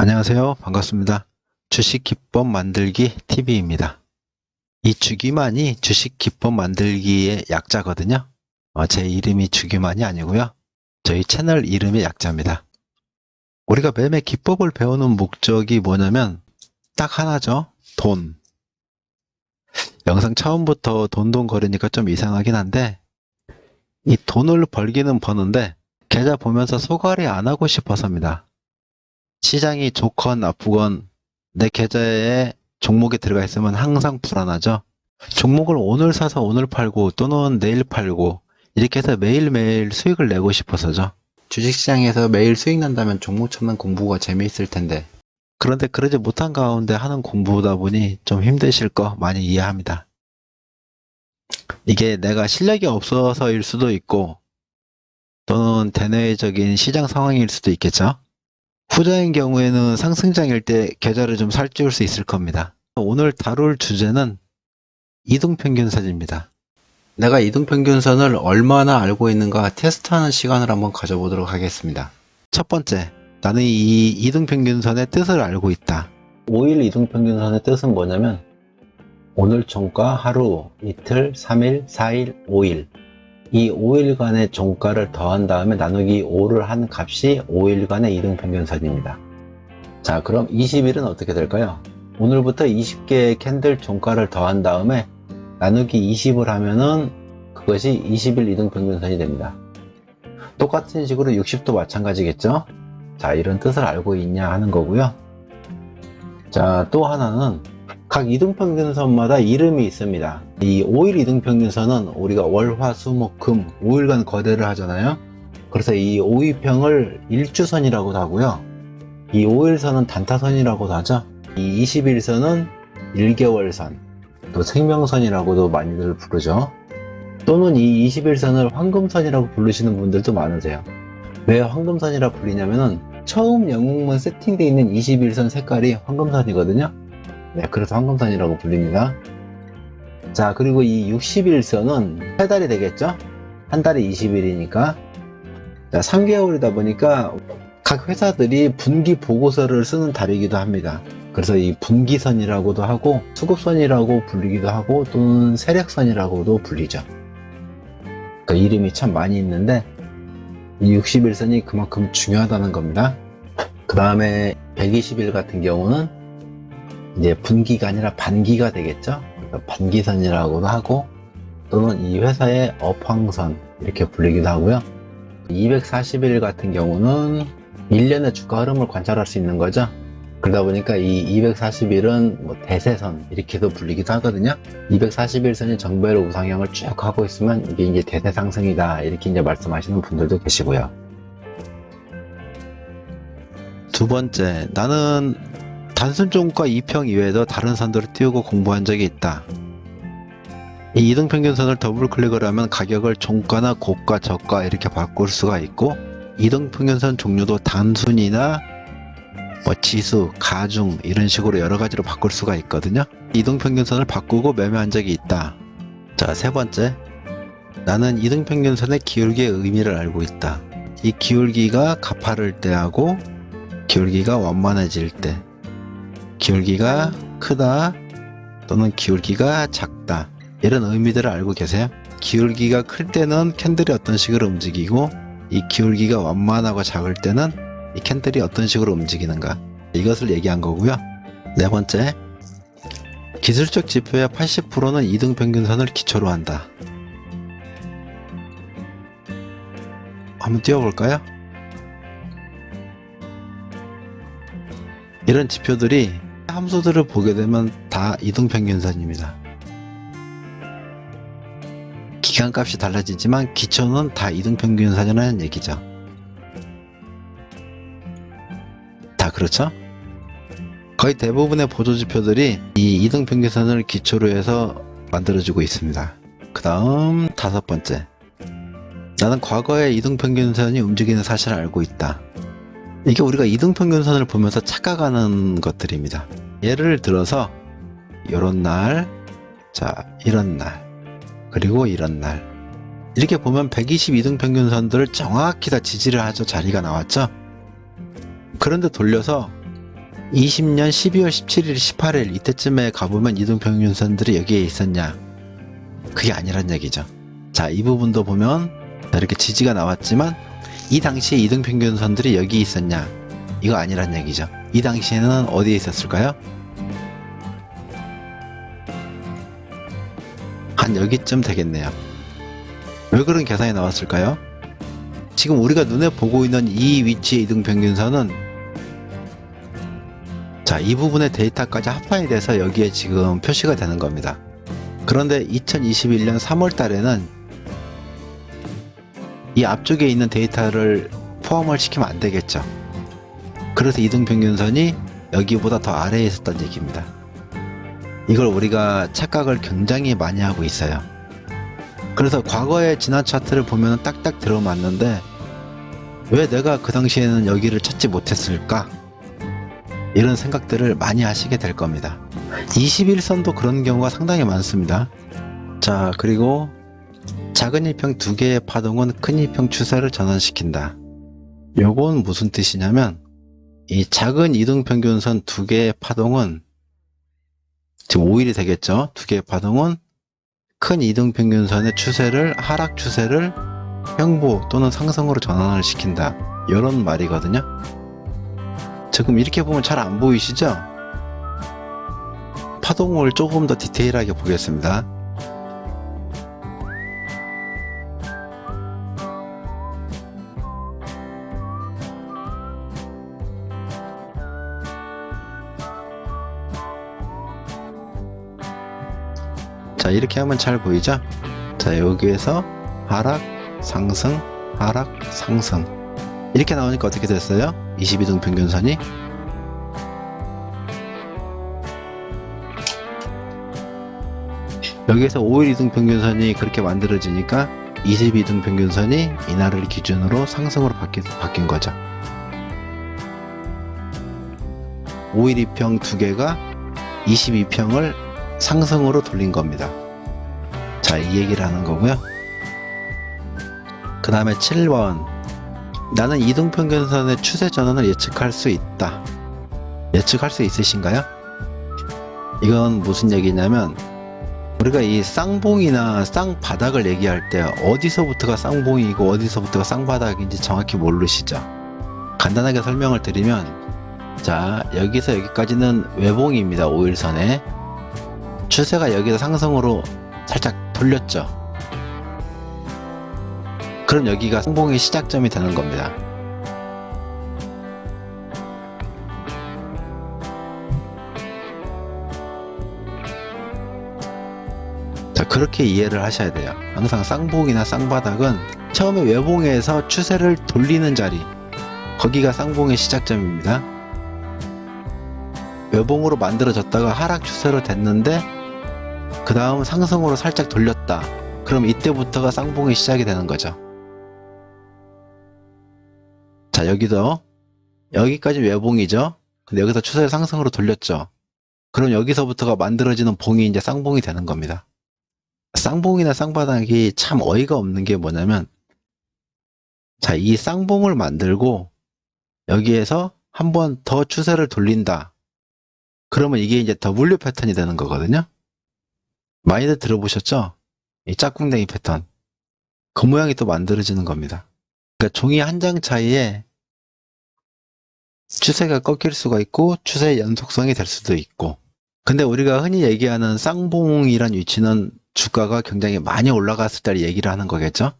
안녕하세요. 반갑습니다. 주식 기법 만들기 TV입니다. 이 주기만이 주식 기법 만들기의 약자거든요. 제 이름이 주기만이 아니고요. 저희 채널 이름의 약자입니다. 우리가 매매 기법을 배우는 목적이 뭐냐면 딱 하나죠. 돈. 영상 처음부터 돈 거리니까 좀 이상하긴 한데 이 돈을 벌기는 버는데 계좌 보면서 소갈이 안 하고 싶어서입니다. 시장이 좋건 나쁘건 내 계좌에 종목이 들어가 있으면 항상 불안하죠. 종목을 오늘 사서 오늘 팔고 또는 내일 팔고 이렇게 해서 매일매일 수익을 내고 싶어서죠. 주식시장에서 매일 수익 난다면 종목 찾는 공부가 재미있을 텐데 그런데 그러지 못한 가운데 하는 공부다 보니 좀 힘드실 거 많이 이해합니다. 이게 내가 실력이 없어서일 수도 있고 또는 대내적인 시장 상황일 수도 있겠죠. 후자인 경우에는 상승장일 때 계좌를 좀 살찌울 수 있을 겁니다. 오늘 다룰 주제는 이동평균선입니다. 내가 이동평균선을 얼마나 알고 있는가 테스트하는 시간을 한번 가져보도록 하겠습니다. 첫 번째, 나는 이 이동평균선의 뜻을 알고 있다. 5일 이동평균선의 뜻은 뭐냐면 오늘 종가 하루, 이틀, 3일, 4일, 5일 이 5일간의 종가를 더한 다음에 나누기 5를 한 값이 5일간의 이동평균선입니다. 자, 그럼 20일은 어떻게 될까요? 오늘부터 20개의 캔들 종가를 더한 다음에 나누기 20을 하면은 그것이 20일 이동평균선이 됩니다. 똑같은 식으로 60도 마찬가지겠죠? 자, 이런 뜻을 알고 있냐 하는 거고요. 자, 또 하나는 각 이동평균선마다 이름이 있습니다. 이 5일 이동평균선은 우리가 월, 화, 수, 목, 금 5일간 거래를 하잖아요. 그래서 이 5위평을 일주선이라고도 하고요. 이 5일선은 단타선이라고도 하죠. 이 20일선은 1개월선, 또 생명선이라고도 많이들 부르죠. 또는 이 21선을 황금선이라고 부르시는 분들도 많으세요. 왜 황금선이라 불리냐면은 처음 영웅만 세팅되어 있는 21선 색깔이 황금선이거든요. 네, 그래서 황금선이라고 불립니다. 자, 그리고 이 60일선은 3달이 되겠죠? 한 달에 20일이니까. 자, 3개월이다 보니까 각 회사들이 분기 보고서를 쓰는 달이기도 합니다. 그래서 이 분기선이라고도 하고 수급선이라고 불리기도 하고 또는 세력선이라고도 불리죠. 그러니까 이름이 참 많이 있는데 이 60일선이 그만큼 중요하다는 겁니다. 그 다음에 120일 같은 경우는 이제 분기가 아니라 반기가 되겠죠. 그러니까 반기선이라고도 하고 또는 이 회사의 업황선 이렇게 불리기도 하고요. 240일 같은 경우는 1년의 주가 흐름을 관찰할 수 있는 거죠. 그러다 보니까 이 240일은 뭐 대세선 이렇게도 불리기도 하거든요. 241선이 정배로 우상향을 쭉 하고 있으면 이게 이제 대세 상승이다 이렇게 이제 말씀하시는 분들도 계시고요. 두 번째, 나는 단순 종가 2평 이외에도 다른 선들을 띄우고 공부한 적이 있다. 이 이동평균선을 더블 클릭을 하면 가격을 종가나 고가, 저가 이렇게 바꿀 수가 있고 이동평균선 종류도 단순이나 뭐 지수, 가중 이런 식으로 여러 가지로 바꿀 수가 있거든요. 이동평균선을 바꾸고 매매한 적이 있다. 자, 세 번째, 나는 이동평균선의 기울기의 의미를 알고 있다. 이 기울기가 가파를 때 하고 기울기가 완만해질 때, 기울기가 크다 또는 기울기가 작다 이런 의미들을 알고 계세요? 기울기가 클 때는 캔들이 어떤 식으로 움직이고 이 기울기가 완만하고 작을 때는 이 캔들이 어떤 식으로 움직이는가 이것을 얘기한 거고요. 네 번째, 기술적 지표의 80%는 이동평균선을 기초로 한다. 한번 띄워볼까요? 이런 지표들이 함수들을 보게 되면 다 이동평균선입니다. 기간값이 달라지지만 기초는 다 이동평균선이라는 얘기죠. 다 그렇죠? 거의 대부분의 보조지표들이 이 이동평균선을 기초로 해서 만들어지고 있습니다. 그 다음 다섯 번째, 나는 과거에 이동평균선이 움직이는 사실을 알고 있다. 이게 우리가 이동평균선을 보면서 착각하는 것들입니다. 예를 들어서 이런 날, 자 이런 날, 그리고 이런 날 이렇게 보면 120 이동평균선들을 정확히 다 지지를 하죠. 자리가 나왔죠. 그런데 돌려서 20년 12월 17일, 18일 이때쯤에 가보면 이동평균선들이 여기에 있었냐? 그게 아니란 얘기죠. 자, 이 부분도 보면 이렇게 지지가 나왔지만 이 당시에 이동평균선들이 여기 있었냐? 이거 아니란 얘기죠. 이 당시에는 어디에 있었을까요? 한 여기쯤 되겠네요. 왜 그런 계산이 나왔을까요? 지금 우리가 눈에 보고 있는 이 위치의 이동평균선은 자, 이 부분의 데이터까지 합산이 돼서 여기에 지금 표시가 되는 겁니다. 그런데 2021년 3월 달에는 이 앞쪽에 있는 데이터를 포함을 시키면 안 되겠죠. 그래서 이동평균선이 여기보다 더 아래에 있었던 얘기입니다. 이걸 우리가 착각을 굉장히 많이 하고 있어요. 그래서 과거의 지난 차트를 보면 딱딱 들어맞는데 왜 내가 그 당시에는 여기를 찾지 못했을까? 이런 생각들을 많이 하시게 될 겁니다. 21선도 그런 경우가 상당히 많습니다. 자, 그리고 작은 일평 두 개의 파동은 큰 일평 추세를 전환시킨다. 요건 무슨 뜻이냐면 이 작은 이동평균선 두 개의 파동은 지금 5일이 되겠죠. 두 개의 파동은 큰 이동평균선의 추세를 하락 추세를 형보 또는 상승으로 전환을 시킨다. 이런 말이거든요. 지금 이렇게 보면 잘 안 보이시죠? 파동을 조금 더 디테일하게 보겠습니다. 자, 이렇게 하면 잘 보이죠? 자, 여기에서 하락, 상승, 하락, 상승 이렇게 나오니까 어떻게 됐어요? 22등 평균선이 여기에서 5일 이등 평균선이 그렇게 만들어지니까 22등 평균선이 이날을 기준으로 상승으로 바뀐 거죠. 5일 2평 두 개가 22평을 상승으로 돌린 겁니다. 자, 이 얘기를 하는 거고요. 그 다음에 7번 나는 이동평균선의 추세 전환을 예측할 수 있다. 예측할 수 있으신가요? 이건 무슨 얘기냐면 우리가 이 쌍봉이나 쌍바닥을 얘기할 때 어디서부터가 쌍봉이고 어디서부터가 쌍바닥인지 정확히 모르시죠? 간단하게 설명을 드리면 자, 여기서 여기까지는 외봉입니다. 5일선에 추세가 여기서 상승으로 살짝 돌렸죠. 그럼 여기가 쌍봉의 시작점이 되는 겁니다. 자, 그렇게 이해를 하셔야 돼요. 항상 쌍봉이나 쌍바닥은 처음에 외봉에서 추세를 돌리는 자리, 거기가 쌍봉의 시작점입니다. 외봉으로 만들어졌다가 하락 추세로 됐는데 그 다음 상승으로 살짝 돌렸다. 그럼 이때부터가 쌍봉의 시작이 되는 거죠. 자, 여기도 여기까지 외봉이죠. 근데 여기서 추세를 상승으로 돌렸죠. 그럼 여기서부터가 만들어지는 봉이 이제 쌍봉이 되는 겁니다. 쌍봉이나 쌍바닥이 참 어이가 없는 게 뭐냐면 자, 이 쌍봉을 만들고 여기에서 한 번 더 추세를 돌린다. 그러면 이게 이제 W 패턴이 되는 거거든요. 많이들 들어보셨죠? 이 짝꿍댕이 패턴. 그 모양이 또 만들어지는 겁니다. 그러니까 종이 한 장 차이에 추세가 꺾일 수가 있고 추세의 연속성이 될 수도 있고. 근데 우리가 흔히 얘기하는 쌍봉이란 위치는 주가가 굉장히 많이 올라갔을 때 얘기를 하는 거겠죠?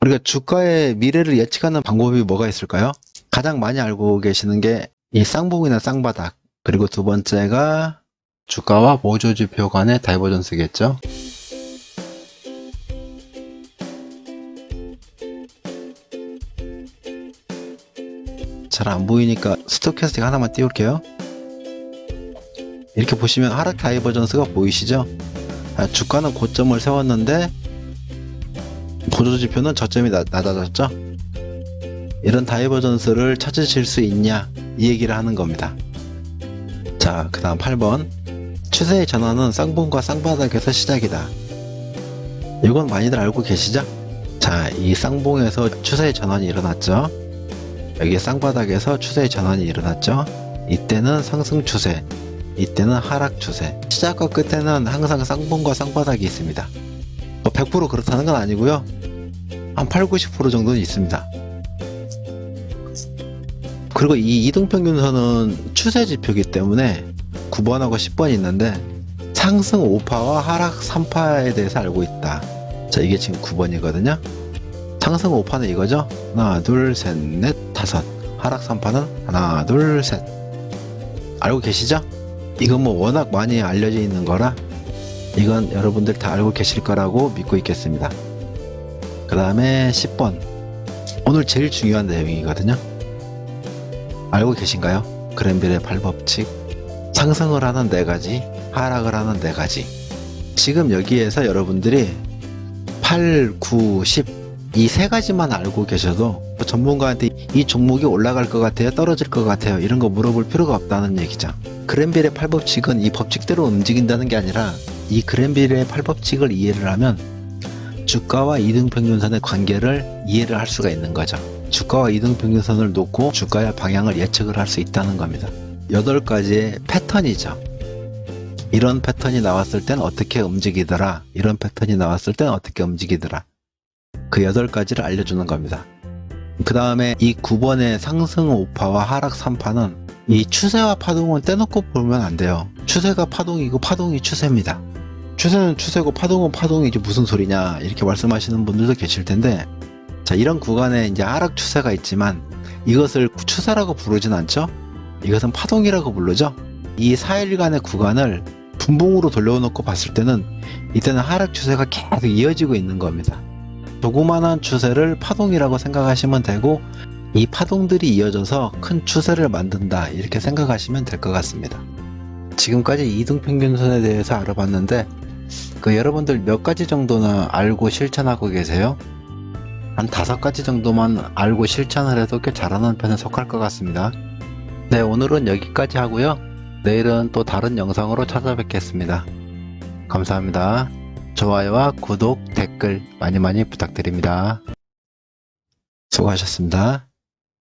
우리가 주가의 미래를 예측하는 방법이 뭐가 있을까요? 가장 많이 알고 계시는 게 이 쌍봉이나 쌍바닥, 그리고 두 번째가 주가와 모조지표 간의 다이버전스겠죠? 잘 안 보이니까 스토캐스틱 하나만 띄울게요. 이렇게 보시면 하락 다이버전스가 보이시죠? 주가는 고점을 세웠는데 보조지표는 저점이 낮아졌죠? 이런 다이버전스를 찾으실 수 있냐? 이 얘기를 하는 겁니다. 자, 그 다음 8번 추세의 전환은 쌍봉과 쌍바닥에서 시작이다. 이건 많이들 알고 계시죠? 자, 이 쌍봉에서 추세의 전환이 일어났죠? 여기 쌍바닥에서 추세의 전환이 일어났죠. 이때는 상승 추세, 이때는 하락 추세. 시작과 끝에는 항상 쌍봉과 쌍바닥이 있습니다. 100% 그렇다는 건 아니고요. 한 8, 90% 정도는 있습니다. 그리고 이 이동평균선은 추세 지표이기 때문에 9번하고 10번이 있는데 상승 5파와 하락 3파에 대해서 알고 있다. 자, 이게 지금 9번이거든요. 상승 5파는 이거죠. 하나, 둘, 셋, 넷, 다섯. 하락 3파는 하나, 둘, 셋. 알고 계시죠? 이건 뭐 워낙 많이 알려져 있는 거라 이건 여러분들 다 알고 계실 거라고 믿고 있겠습니다. 그 다음에 10번. 오늘 제일 중요한 내용이거든요. 알고 계신가요? 그랜빌의 8법칙. 상승을 하는 4가지, 하락을 하는 4가지. 지금 여기에서 여러분들이 8, 9, 10 이 3가지만 알고 계셔도 전문가한테 이 종목이 올라갈 것 같아요? 떨어질 것 같아요? 이런 거 물어볼 필요가 없다는 얘기죠. 그랜빌의 8법칙은 이 법칙대로 움직인다는 게 아니라 이 그랜빌의 8법칙을 이해를 하면 주가와 이등평균선의 관계를 이해를 할 수가 있는 거죠. 주가와 이등평균선을 놓고 주가의 방향을 예측을 할 수 있다는 겁니다. 8가지의 패턴이죠. 이런 패턴이 나왔을 땐 어떻게 움직이더라, 이런 패턴이 나왔을 땐 어떻게 움직이더라, 그 8가지를 알려주는 겁니다. 그 다음에 이 9번의 상승 5파와 하락 3파는 이 추세와 파동은 떼놓고 보면 안 돼요. 추세가 파동이고 파동이 추세입니다. 추세는 추세고 파동은 파동이지 무슨 소리냐 이렇게 말씀하시는 분들도 계실 텐데, 자, 이런 구간에 이제 하락 추세가 있지만 이것을 추세라고 부르진 않죠. 이것은 파동이라고 부르죠. 이 4일간의 구간을 분봉으로 돌려놓고 봤을 때는 이때는 하락 추세가 계속 이어지고 있는 겁니다. 조그만한 추세를 파동이라고 생각하시면 되고 이 파동들이 이어져서 큰 추세를 만든다 이렇게 생각하시면 될 것 같습니다. 지금까지 이등평균선에 대해서 알아봤는데 여러분들 몇 가지 정도나 알고 실천하고 계세요? 한 5가지 정도만 알고 실천을 해도 꽤 잘하는 편에 속할 것 같습니다. 네, 오늘은 여기까지 하고요. 내일은 또 다른 영상으로 찾아뵙겠습니다. 감사합니다. 좋아요와 구독, 댓글 많이 부탁드립니다. 수고하셨습니다.